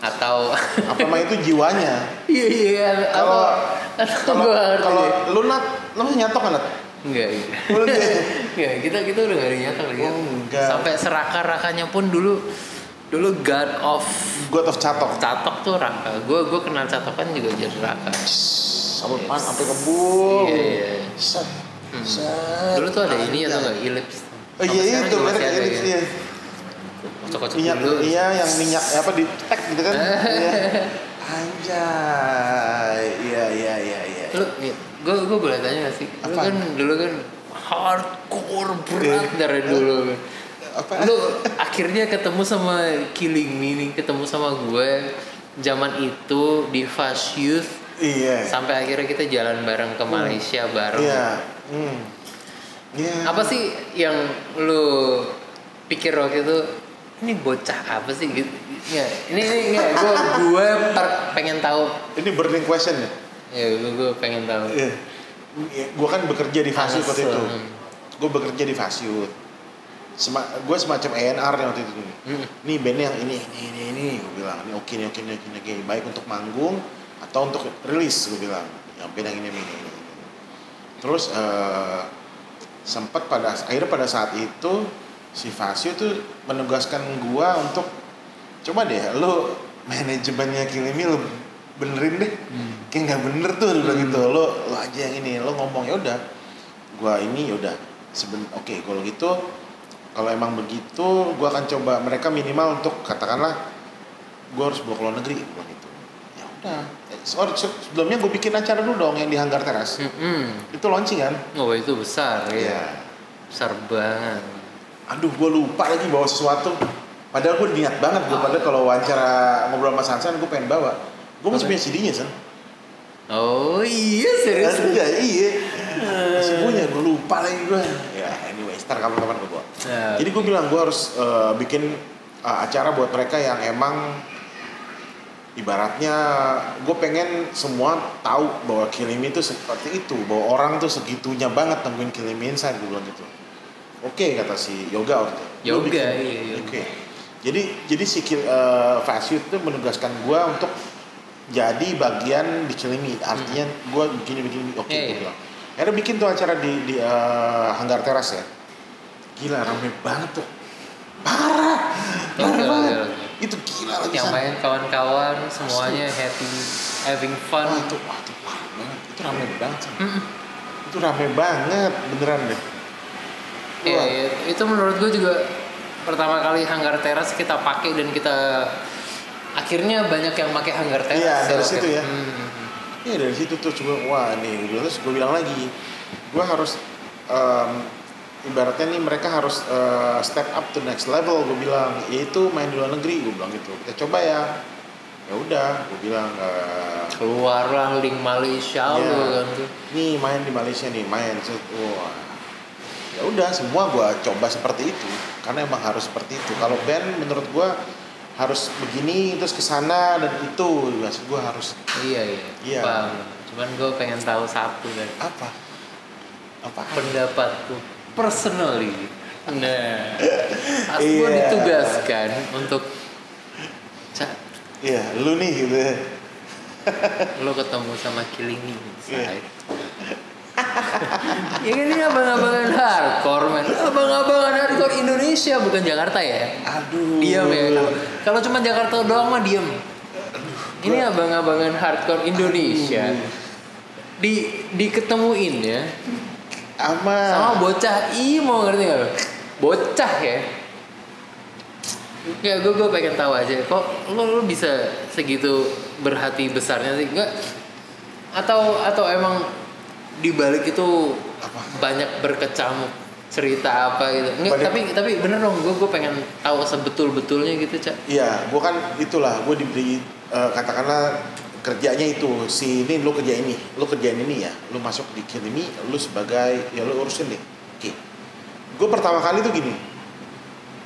S3: atau
S2: apa emang itu jiwanya?
S3: iya
S2: Kalau lu lu nyatok kan?
S3: enggak kita udah nggak ada nyatok lagi.
S2: Enggak.
S3: Sampai serakah-rakanya pun dulu God of
S2: Catok.
S3: Catok tuh Raka. Gue kenal Catok kan juga jadi Raka.
S2: Sampai pan sampai kebul.
S3: Iya.
S2: Set.
S3: Dulu tuh ada ini atau nggak Ellipse.
S2: Oh iya itu merek Ellipse iya.
S3: Kocok-kocok
S2: Minyak
S3: dulu.
S2: iya yang minyak apa di tek gitu kan. Iya. Anjay. Iya.
S3: Gue boleh tanya gak sih? Lu
S2: Apa?
S3: kan dulu kan hardcore berat dari dulu.
S2: Apa?
S3: Lu akhirnya ketemu sama Killing Me nih, ketemu sama gue zaman itu di Fast Youth.
S2: Iya.
S3: Sampai akhirnya kita jalan bareng ke Malaysia bareng.
S2: Iya. Iya.
S3: Apa sih yang lu pikir waktu itu? Ini bocah apa sih gitu? Ya, ini enggak. Gue pengen tahu.
S2: Ini burning question ya?
S3: Ya, gue pengen tahu.
S2: Iya. Gue kan bekerja di Fast Youth waktu itu. Gue bekerja di Fast Youth. gue semacam A&R nih waktu itu. Nih band yang ini gue bilang, ini oke, baik untuk manggung atau untuk rilis gue bilang. Yang band yang ini. Terus sempat akhirnya pada saat itu si Fasio tuh menugaskan gue untuk coba deh lo manajemennya Killing Me lo benerin deh. Kayak nggak bener tuh udah gitu. Lo aja yang ini, lo ngomong ya udah. Gue ini ya udah. Oke, kalau gitu, kalau emang begitu, gue akan coba mereka minimal untuk katakanlah gue harus bawa ke luar negeri, gitu. Ya udah. Sebelumnya gue bikin acara dulu dong yang di Hanggar Teras. Itu launching kan?
S3: Oh itu besar ya.
S2: Iya.
S3: Besar banget.
S2: Aduh, gue lupa lagi bawa sesuatu. Padahal gue niat banget, padahal kalau wawancara ngobrol sama Sansan, gue pengen bawa. Gue masih punya CD-nya, San.
S3: Oh iya, serius?
S2: Iya. Masih punya, gue lupa lagi gue. Ya anyway, ntar kapan-kapan gue bawa. Jadi gue bilang gue harus bikin acara buat mereka yang emang ibaratnya gue pengen semua tahu bahwa Killing Me itu seperti itu, bahwa orang tuh segitunya banget nungguin Killing Me Inside, gue bilang gitu. Oke, kata si Yoga waktu itu.
S3: Yoga, iya.
S2: Oke. Jadi si Fasio itu menugaskan gue untuk jadi bagian di Killing Me. Artinya gue begini. Oke, gue bilang. Akhirnya bikin tuh acara di Hanggar Teras ya. Gila, rame banget tuh. Parah banget. Itu gila lagi.
S3: Yang main kawan-kawan semuanya happy, having fun.
S2: Itu parah banget. Itu rame banget. Itu rame banget beneran deh.
S3: Ya, itu menurut gue juga pertama kali Hanggar Teras kita pakai dan kita akhirnya banyak yang pakai Hanggar Teras.
S2: Iya, dari situ ya. Iya, dari situ tuh coba wah nih, terus gue bilang lagi, gue harus ibaratnya nih mereka harus step up to next level, gue bilang, yaitu main di luar negeri, gue bilang gitu. Kita coba ya. Ya udah, gue bilang
S3: keluarlah link Malaysia lo kan tuh.
S2: Nih main di Malaysia nih, wah. Ya udah, semua gue coba seperti itu karena emang harus seperti itu. Kalau band menurut gue harus begini terus kesana dan itu maksud gue harus.
S3: Iya. Bang, cuman gue pengen tahu satu kan.
S2: Apa
S3: pendapatku personally. Nah, gue ditugaskan untuk
S2: iya, lu nih gitu.
S3: Lo ketemu sama Killing Me Inside. Ya kan ini abang-abangan hardcore man. Abang-abangan hardcore Indonesia bukan Jakarta ya.
S2: Aduh.
S3: Diam ya. Kalau cuma Jakarta doang mah diam. Ini abang-abangan hardcore Indonesia. Diketemuin ya. Sama bocah imo, ngerti gak lo? Bocah ya. Ya gue pengen tahu aja. Kok lo bisa segitu berhati besarnya sih? Enggak? Atau emang di balik itu banyak berkecamuk cerita apa gitu. Enggak, tapi bener dong, gue pengen tahu sebetul-betulnya gitu, Cak.
S2: Iya, gue kan itulah, gue diberi katakanlah kerjanya itu, ini lo kerjain ini ya, lo masuk di Killing Me, lo sebagai ya lo urusin deh. Oke. Gue pertama kali tuh gini.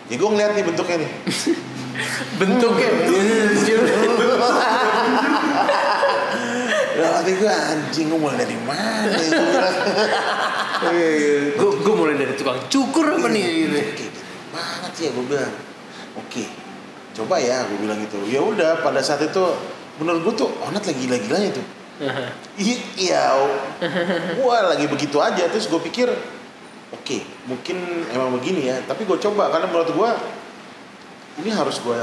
S2: Ya gue ngeliat nih bentuknya nih.
S3: Bentuknya.
S2: Nanti gue anjing, gue mulai dari mana?
S3: Gue mulai dari tukang cukur apa nih gitu.
S2: Banget ya gue bilang. Oke, coba ya gue bilang gitu. Ya udah, pada saat itu menurut gue tuh Onat lagi gila-gilanya tuh. Iya, gue lagi begitu aja. Terus gue pikir, oke, mungkin emang begini ya. Tapi gue coba karena menurut gue ini harus gue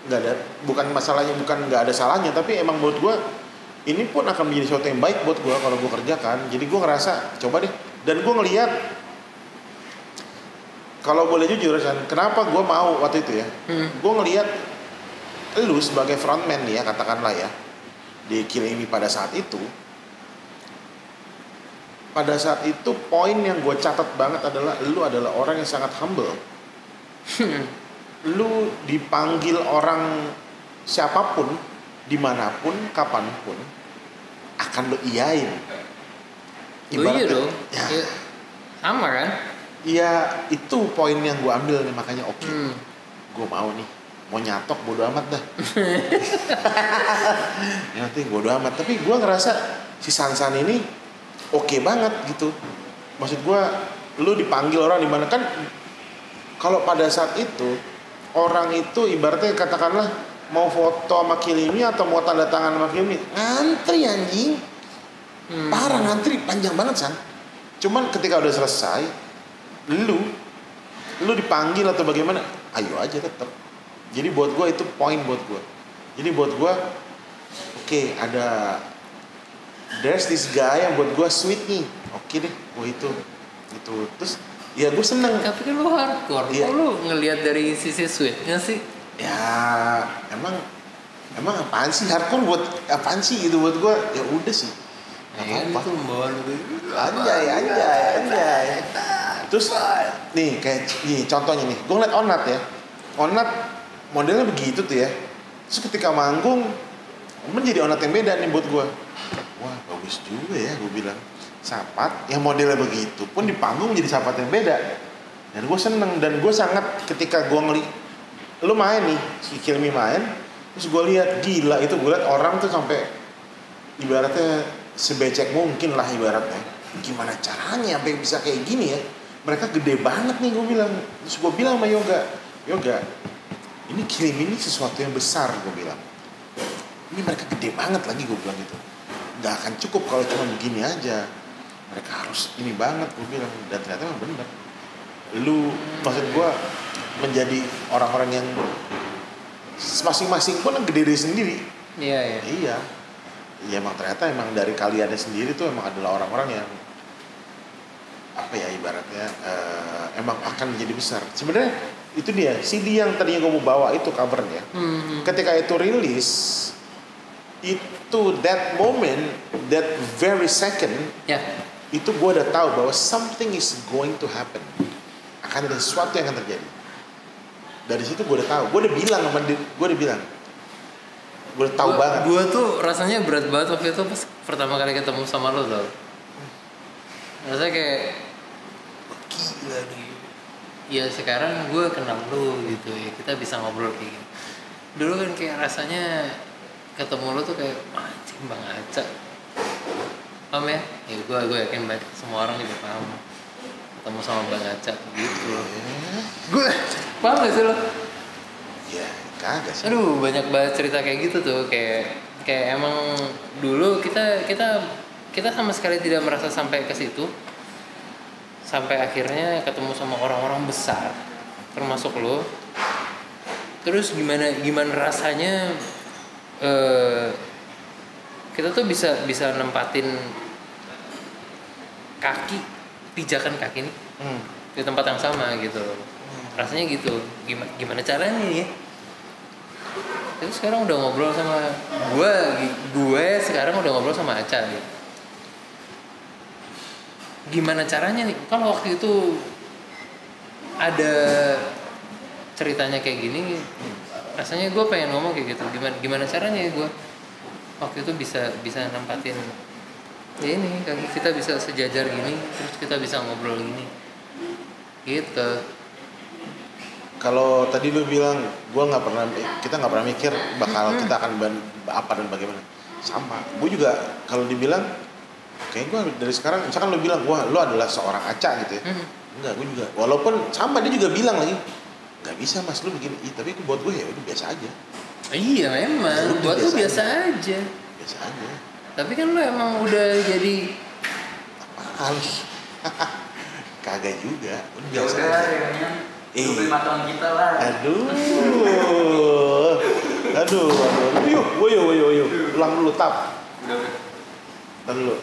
S2: nggak ada, bukan masalahnya, bukan nggak ada salahnya, tapi emang menurut gue ini pun akan menjadi sesuatu yang baik buat gue kalau gue kerjakan. Jadi gue ngerasa coba deh, dan gue ngelihat kalau boleh jujur kan, kenapa gue mau waktu itu ya, gue ngelihat lu sebagai frontman nih ya, katakanlah ya di Killing Me pada saat itu poin yang gue catat banget adalah lu adalah orang yang sangat humble. Lu dipanggil orang siapapun, dimanapun, kapanpun akan lo iyain.
S3: Iya dong. Ya. Sama kan?
S2: Iya, itu poin yang gue ambil nih, makanya oke. Gue mau nih, mau nyatok bodo amat dah. Yang penting bodo amat. Tapi gue ngerasa si Sansan ini oke banget gitu. Maksud gue, lu dipanggil orang dimana kan kalau pada saat itu orang itu ibaratnya katakanlah mau foto sama Kilimi atau mau tanda tangan sama Kilimi, ngantri anjing. Parah, ngantri panjang banget San. Cuman ketika udah selesai, lu dipanggil atau bagaimana, ayo aja tetap. Jadi buat gue itu poin buat gue. Jadi buat gue, oke, ada there's this guy yang buat gue sweet nih. Oke deh, gue itu. Terus ya gue seneng.
S3: Tapi kan lu hardcore,
S2: Iya.
S3: kok lu ngelihat dari sisi sweetnya sih?
S2: Ya emang apaan sih hardcore buat apaan sih gitu buat gue, ya udah sih. Gak
S3: Ya kan
S2: apa-apa.
S3: itu membawaan lu.
S2: Anjay. Terus nih kayak nih contohnya nih, gue ngeliat Onat ya. Onat modelnya begitu tuh ya. Terus ketika manggung menjadi Onat yang beda nih buat gue. Wah bagus juga ya, gue bilang. Sapat yang modelnya begitu pun di panggung menjadi sapat yang beda. Dan gue seneng, dan gue sangat ketika gue lu main nih, si Kilmi main, terus gue lihat gila itu, gue lihat orang tuh sampai ibaratnya sebecek mungkin lah ibaratnya. Gimana caranya sampai bisa kayak gini ya? Mereka gede banget nih, gue bilang. Terus gue bilang sama Yoga, ini Kilmi ini sesuatu yang besar, gue bilang. Ini mereka gede banget lagi, gue bilang gitu. Gak akan cukup kalau cuma begini aja. Mereka harus ini banget, gue bilang. Dan ternyata memang bener. Lu, maksud gue, menjadi orang-orang yang masing-masing pun gede diri sendiri.
S3: Iya.
S2: Iya, emang ternyata emang dari kaliannya sendiri tuh emang adalah orang-orang yang apa ya ibaratnya emang akan menjadi besar. Sebenarnya itu dia CD yang tadinya gue mau bawa itu covernya. Ketika itu rilis, itu that moment, that very second,
S3: Ya.
S2: itu gue udah tahu bahwa something is going to happen. Akan ada sesuatu yang akan terjadi. Dari situ gue udah tahu. Gue udah bilang sama dia, gue udah tahu banget.
S3: Gue tuh rasanya berat banget waktu itu pas pertama kali ketemu sama lo tau. Rasanya kayak gila nih. Ya sekarang gue kenal lo gitu ya, kita bisa ngobrol kayak gini. Dulu kan kayak rasanya ketemu lo tuh kayak anjing Bang Aca. Paham ya? Ya gue yakin banyak semua orang juga paham. Ketemu sama Bang Aca gitu. Gue paham gak sih lo?
S2: Ya kagak sih.
S3: Aduh banyak banget cerita kayak gitu tuh, kayak emang dulu kita sama sekali tidak merasa sampai ke situ, sampai akhirnya ketemu sama orang-orang besar termasuk lo. Terus gimana rasanya kita tuh bisa nempatin pijakan kaki nih di tempat yang sama gitu. Rasanya gitu, gimana caranya ya? Terus sekarang udah ngobrol sama gue sekarang udah ngobrol sama Aca gitu. Gimana caranya nih? Kalau waktu itu ada ceritanya kayak gini, rasanya gue pengen ngomong kayak gitu. Gimana caranya ya gue waktu itu bisa nempatin ya ini, kita bisa sejajar gini, terus kita bisa ngobrol gini, gitu.
S2: Kalau tadi lu bilang kita nggak pernah mikir bakal kita akan apa dan bagaimana. Sama, gue juga kalau dibilang kayak gue dari sekarang, misalkan lu bilang wah lu adalah seorang Aca gitu ya. Enggak, gue juga walaupun sama dia juga bilang lagi nggak bisa mas lu begini. Tapi buat gue ya udah biasa aja.
S3: Iya memang, buat lu biasa aja.
S2: Biasa aja.
S3: Tapi kan lu emang udah jadi
S2: Apaan? Kagak juga, udah
S4: Ya
S2: biasa
S4: udah,
S2: aja.
S4: ya, 25 tahun kita lah.
S2: Aduh. Yuk. Ulang dulu tap.
S4: Udah.
S2: Ntar dulu.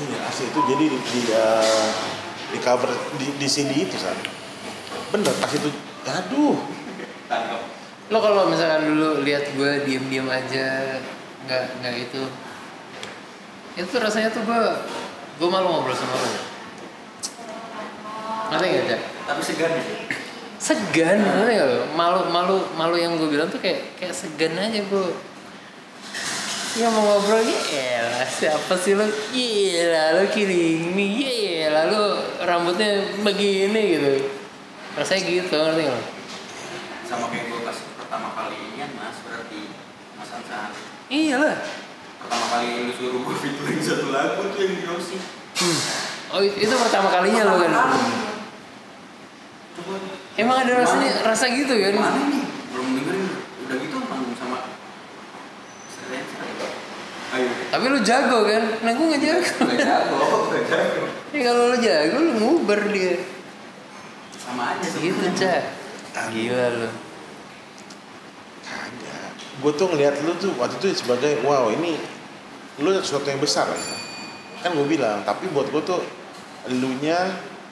S2: Ini asli itu jadi di cover di CD itu kan. Bener pas itu. Aduh.
S4: Tangkap.
S3: lo kalau misalkan dulu lihat gue diem aja nggak itu rasanya tuh gue malu ngobrol sama lo. Ngerti nggak Jack?
S4: Tapi segan.
S3: Segan, ngerti nggak lo? Malu yang gue bilang tuh kayak segan aja gue. Ya mau ngobrol ya siapa sih lo? Iya lo kidding me, iya lalu rambutnya begini gitu. Rasanya gitu, ngerti nggak lo?
S4: Sama kayak gue pas pertama kalinya mas, berarti Mas Ansan.
S3: Iyalah.
S4: Pertama kali lu suruh gue featuring satu lagu tuh yang di Rossi.
S3: Oh itu pertama kalinya lo kan?
S4: Coba.
S3: Emang ada rasa gitu kan?
S4: Mana nih? Belum dengerin. Udah gitu manggung sama Serencer. Ayo.
S3: Tapi lu jago kan? Nah gue nggak jago.
S4: Gak jago.
S3: Ya kalau lu jago lu nguber dia.
S4: Sama aja
S3: Gitu Cak. Gila lu.
S2: Kagak. Gue tuh ngeliat lu tuh waktu itu sebagai wow ini lu sesuatu yang besar lah. Kan gue bilang, tapi buat gue tuh elunya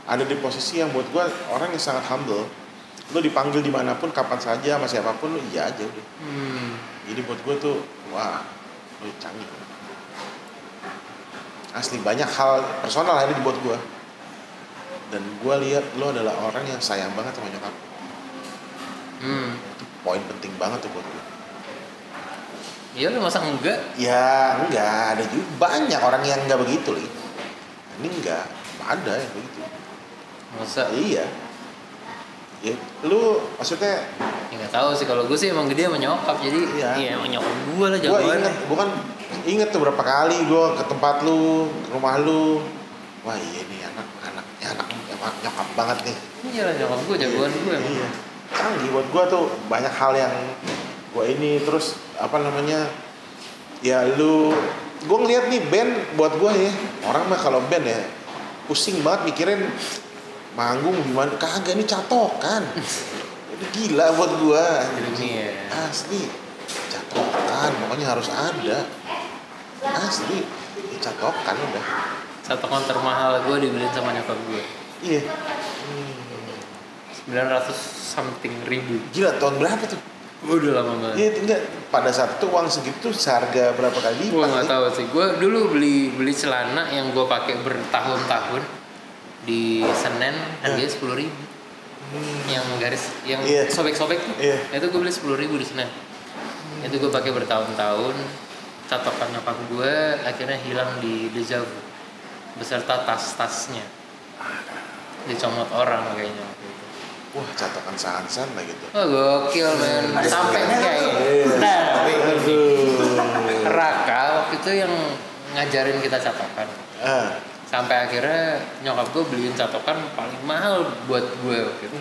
S2: ada di posisi yang buat gue orang yang sangat humble. Lu dipanggil dimanapun, kapan saja, sama siapapun lu iya aja udah. Jadi buat gue tuh wah lu canggih. Asli banyak hal personal ada dibuat gue. Dan gue lihat lu adalah orang yang sayang banget sama nyokap. Itu poin penting banget tuh buat gue.
S3: Iya lu masa enggak?
S2: Ya enggak, ada juga banyak orang yang enggak begitu Li. Ini enggak, ada yang begitu.
S3: Masa?
S2: Iya. Ya, lu maksudnya
S3: Ya nggak tahu sih, kalau gue sih emang gede sama nyokap, jadi
S2: Iya.
S3: ya emang nyokap gue lah
S2: gua
S3: jagoannya.
S2: inget tuh berapa kali gua ke tempat lu, ke rumah lu. Wah iya nih anak emang nyokap banget nih.
S3: Iya lah nyokap gue jagoan gue emang.
S2: Iya. Canggih buat gua tuh banyak hal yang gua ini terus apa namanya ya lu gua ngeliat nih band buat gua ya orang mah kalau band ya pusing banget mikirin manggung gimana kagak ini catokan itu gila buat gua
S3: Iya.
S2: asli catokan pokoknya harus ada asli catokan udah
S3: Catokan termahal gue dibeliin sama nyokap gue.
S2: iya
S3: 900 something ribu.
S2: gila tahun berapa tuh
S3: Udah lama banget.
S2: iya enggak pada saat itu uang segitu seharga berapa kali
S3: Gue
S2: lipat
S3: nggak
S2: nih?
S3: tahu sih. Gue dulu beli celana yang gue pakai bertahun-tahun di Senen harganya 10.000. Yang garis, yang
S2: Iya.
S3: sobek-sobek tuh.
S2: Iya.
S3: Itu gue beli 10.000 di Senen. Itu gue pakai bertahun-tahun. Catokan nyokap gue akhirnya hilang di Deja Vu beserta tas-tasnya. Dicomot orang kayaknya waktu itu.
S2: Wah catokan Sansan lah gitu
S3: Oh gokil men.
S4: Ada
S3: Sampai
S4: sebenarnya
S3: kayak nah,
S2: aduh
S3: Raka waktu itu yang ngajarin kita catokan. Sampai akhirnya nyokap gue beliin catokan paling mahal buat gue waktu itu.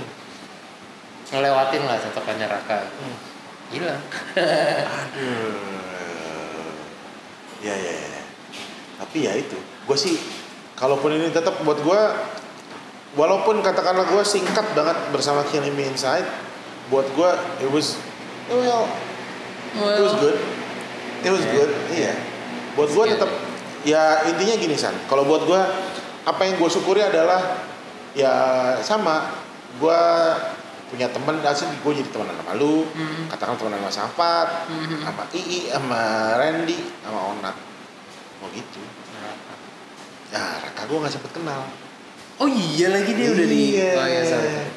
S3: Ngelewatin lah catokannya Raka. Gila.
S2: aduh ya tapi ya itu gue sih kalaupun ini tetap buat gue walaupun katakanlah gue singkat banget bersama Killing Me Inside buat gue it was good iya buat gue tetap ya intinya gini San kalau buat gue apa yang gue syukuri adalah ya sama gue punya teman asli gue jadi temenan sama lu katakan temenan sama Safat sama Ii sama Randy sama Onat mau gitu ya Raka gue nggak sempet kenal
S3: Oh iya lagi dia udah di. Oh iya sorry.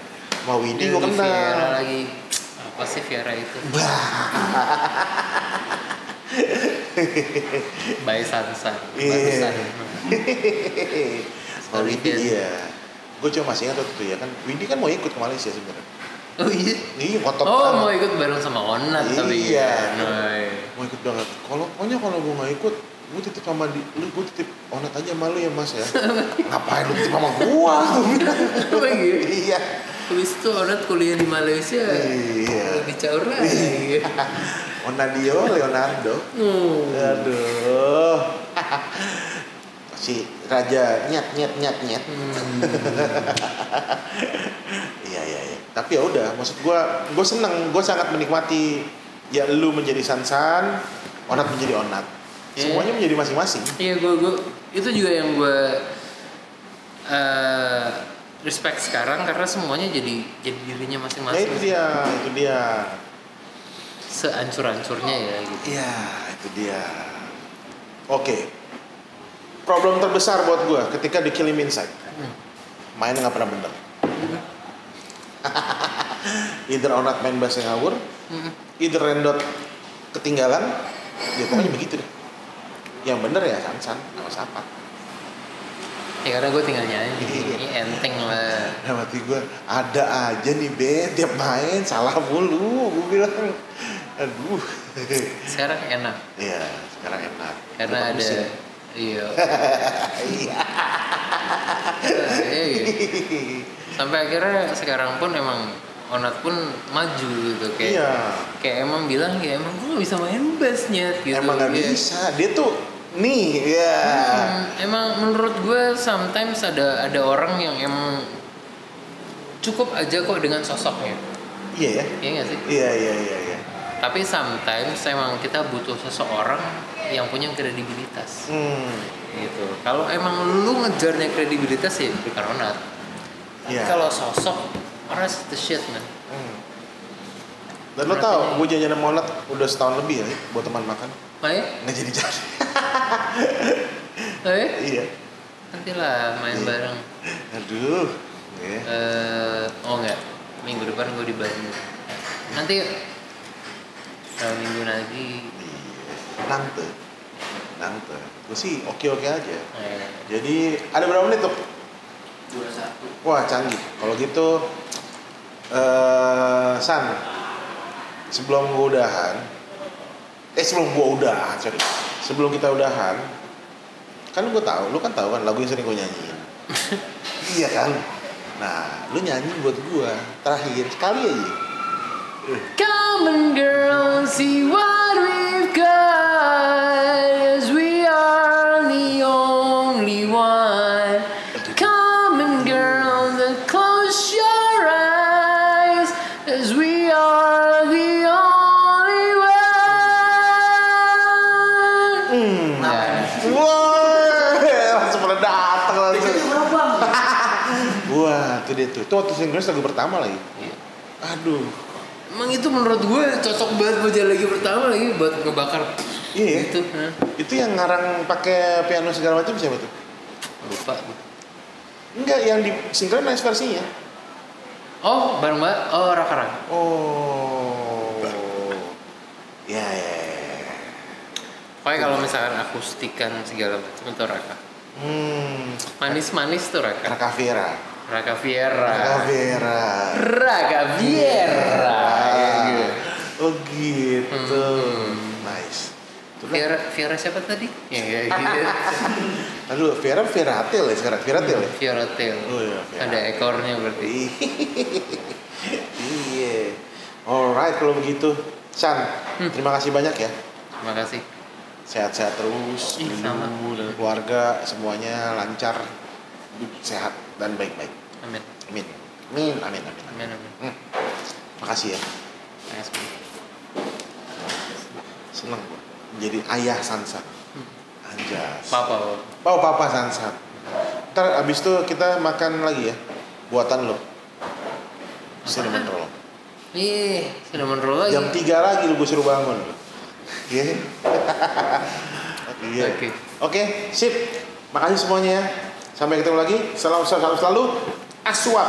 S2: mau Widi
S3: Dia
S2: gue
S3: di
S2: kenal
S3: Viera lagi. Apa sih Viera itu? By Sansan.
S2: Iya. Mau
S3: Sorry,
S2: Widi
S3: Ken.
S2: iya gue cuma masih ingat waktu itu ya kan Widi kan mau ikut ke Malaysia sebenarnya
S3: Oh iya.
S2: ngotot
S3: Oh
S2: banget.
S3: mau ikut bareng sama Onat tapi
S2: Iya.
S3: Noy.
S2: Mau ikut banget. Pokoknya kalau gue nggak ikut, gue titip sama gue titip Onat aja malu ya mas ya. Ngapain lu titip sama gua?
S3: Oh iya.
S2: Iya.
S3: Habis itu Onat kuliah di Malaysia.
S2: Iya.
S3: Lebih caur lagi.
S2: Onadio Leonardo. Aduh. Si raja nyet. Iya. Tapi ya udah, maksud gue seneng, gue sangat menikmati ya lu menjadi Sansan, Onat menjadi Onat. Semuanya menjadi masing-masing.
S3: Iya gue itu juga yang gue respect sekarang karena semuanya jadi dirinya
S2: Nah
S3: masing-masing.
S2: itu dia.
S3: Seancur-ancurnya ya gitu.
S2: Iya, itu dia. Oke. Problem terbesar buat gue ketika di Killing Me Inside. Mainnya nggak pernah bener. Either Onat main bass yang ngawur, either Rendot ketinggalan, ya pokoknya begitu deh. Yang bener ya Sansan sama Sapa.
S3: Ya karena gue tinggal nyanyi, ini enteng lah.
S2: Nah mati gue ada aja nih Ben tiap main salah mulu, gue bilang. Aduh.
S3: Sekarang enak
S2: Iya, sekarang enak.
S3: karena
S2: Udah
S3: ada
S2: bagus ya.
S3: iya.
S2: Iya.
S3: Sampai akhirnya sekarang pun emang Onat pun maju gitu kayak.
S2: Iya.
S3: Kayak emang bilang ya emang gue gak bisa main bass Nyet gitu.
S2: Emang nggak
S3: Iya.
S2: bisa. Dia tuh nih, ya.
S3: Emang menurut gue sometimes ada orang yang emang cukup aja kok dengan sosoknya.
S2: Iya ya.
S3: Iya gak sih?
S2: Iya.
S3: Tapi sometimes emang kita butuh seseorang yang punya kredibilitas. Gitu. Kalau emang lu ngejarnya kredibilitas ya bukan Onat.
S2: Iya.
S3: Kalau sosok Onat's the shit man.
S2: Dan lo tau, gue janjian sama Onat udah setahun lebih ya buat teman makan.
S3: Oh ya?
S2: Nggak jadi.
S3: Oh ya?
S2: Iya.
S3: Nanti lah main bareng.
S2: Aduh. Ya.
S3: Oh enggak, minggu depan gue di Bandung. Nanti minggu lagi.
S2: Nangte. Gue sih oke aja.
S3: Iya.
S2: Jadi ada berapa menit tuh?
S4: 21.
S2: Wah canggih. Kalau gitu, San, sebelum gue udahan, sebelum kita udahan, kan lu kan tahu kan lagu yang sering gue nyanyiin. Iya kan? Nah, lu nyanyi buat gue terakhir sekali aja.
S3: Come on girl, see what we've got, as we are the only one. Come on girl, then close your eyes, as we are the only one.
S2: Wah, langsung pada datang langsung.
S4: Jadi berapa bang?
S2: Wah, itu dia tuh. Itu waktu Inggris lagu pertama lagi.
S3: Iya.
S2: Aduh.
S3: Emang itu menurut gue cocok banget buat jalan lagi pertama lagi buat ngebakar.
S2: Iya. Ya?
S3: Gitu. Hah?
S2: Itu yang ngarang pakai piano segala macam siapa tuh?
S3: Lupa.
S2: Enggak, yang di synchronize versinya.
S3: Oh, bareng banget. Oh, Raka.
S2: Oh. Ya.
S3: Pokoknya kalau misalkan akustikan segala macam itu Raka. Manis-manis tuh Raka.
S2: Raka Vera.
S3: Raka Viera.
S2: Oh gitu. Nice.
S3: Viera siapa tadi? Ya gitu.
S2: Aduh, Vera Tail ya sekarang. Vera Tail ya?
S3: Viera Tail.
S2: Oh iya, Vera.
S3: Ada ekornya berarti.
S2: Iya. Alright kalau begitu. San, terima kasih banyak ya.
S3: Terima kasih.
S2: Sehat-sehat terus.
S3: Sama.
S2: Lu dan keluarga semuanya lancar, sehat dan baik-baik.
S3: Amin.
S2: Amin.
S3: Amin.
S2: Makasih ya.
S3: Thanks.
S2: Senang gua jadi ayah Sansan. Anjas.
S3: Papa.
S2: Sansan. Ntar abis itu kita makan lagi ya. Buatan lo. Cinnamon roll.
S3: Iya, cinnamon roll lagi.
S2: Jam 3 lagi lu gue suruh bangun. Iya. Iya. Oke, sip. Makasih semuanya ya. Sampai ketemu lagi. Selalu aswat.